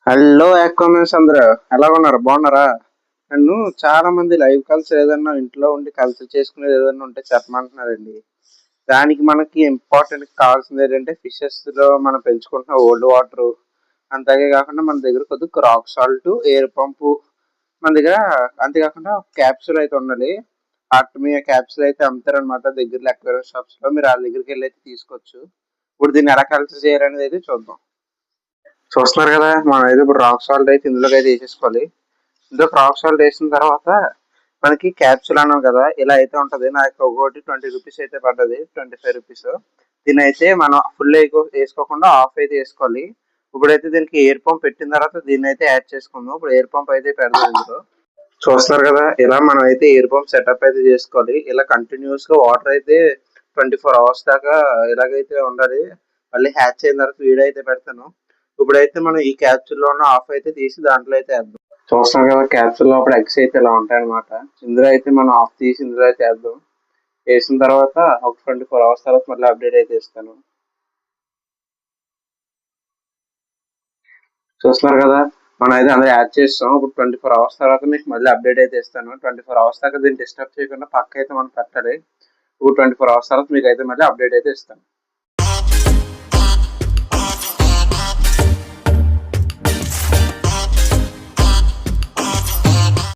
Hello అక్వామన్స్ అందరూ ఎలా ఉన్నారు? బాగున్నారా? నన్ను చాలా మంది లైవ్ కాల్స్ ఏదన్నా ఇంట్లో ఉండి కల్చర్ చేసుకునేది ఏదన్నా ఉంటే చెప్పమంటున్నారండి. దానికి మనకి ఇంపార్టెంట్ కావాల్సింది ఏంటంటే ఫిషెస్ లో మనం పెంచుకుంటున్న ఓల్డ్ వాటర్, అంతే కాకుండా మన దగ్గర కొద్దిగా రాక్ సాల్ట్, ఎయిర్ పంపు మన దగ్గర, అంతేకాకుండా క్యాప్సూల్ అయితే ఉండాలి. ఆర్టమియా క్యాప్సూల్ అయితే అమ్ముతారనమాట దగ్గరలో అక్వేరియం షాప్స్ లో. మీరు వాళ్ళ దగ్గరికి వెళ్ళి అయితే తీసుకోవచ్చు. ఇప్పుడు దీన్ని ఎలా కల్చర్ చేయాలనేది అయితే చూద్దాం. చూస్తున్నారు కదా, మనం అయితే ఇప్పుడు రాక్ సాల్ట్ అయితే ఇందులోకి అయితే వేసేసుకోవాలి. ఇందులో రాక్ సాల్ట్ వేసిన తర్వాత మనకి క్యాప్సూల్ అన్నాం కదా, ఇలా అయితే ఉంటది. నాకు ఒకటి 20 రూపీస్ అయితే పడ్డది, 25 రూపీస్. దీని అయితే మనం ఫుల్ వేసుకోకుండా హాఫ్ అయితే వేసుకోవాలి. ఇప్పుడైతే దీనికి ఎయిర్ పంప్ పెట్టిన తర్వాత దీన్ని అయితే యాడ్ చేసుకుందాం. ఇప్పుడు ఎయిర్ పంప్ అయితే పెడదాం ఇందులో. చూస్తున్నారు కదా, ఇలా మనం అయితే ఎయిర్ పంప్ సెటప్ అయితే చేసుకోవాలి. ఇలా కంటిన్యూస్ గా వాటర్ అయితే 24 అవర్స్ దాకా ఇలాగైతే ఉండాలి. మళ్ళీ హ్యాచ్ అయిన తర్వాత వీడియో అయితే పెడతాను. ఇప్పుడైతే మనం ఈ క్యాప్సూల్ లో ఉన్న ఆఫ్ అయితే తీసి దాంట్లో అయితే వేద్దాం. చూస్తాం కదా, క్యాప్సూల్ లోపల ఎగ్స్ అయితే ఇలా ఉంటాయి అనమాట. ఇందులో అయితే మనం ఆఫ్ తీసి ఇందులో అయితే వేద్దాం. వేసిన తర్వాత ఒక 24 అవర్స్ తర్వాత మళ్ళీ అప్డేట్ అయితే ఇస్తాను. చూస్తున్నారు కదా, మనం అయితే అందరూ యాడ్ చేస్తాం. ఇప్పుడు 24 అవర్స్ తర్వాత మీకు మళ్ళీ అప్డేట్ అయితే ఇస్తాను. 24 అవర్స్ దాకా దీన్ని డిస్టర్బ్ చేయకుండా పక్క అయితే మనం పెట్టాలి. ఇప్పుడు 24 అవర్స్ తర్వాత మీకు అయితే మళ్ళీ అప్డేట్ అయితే ఇస్తాను.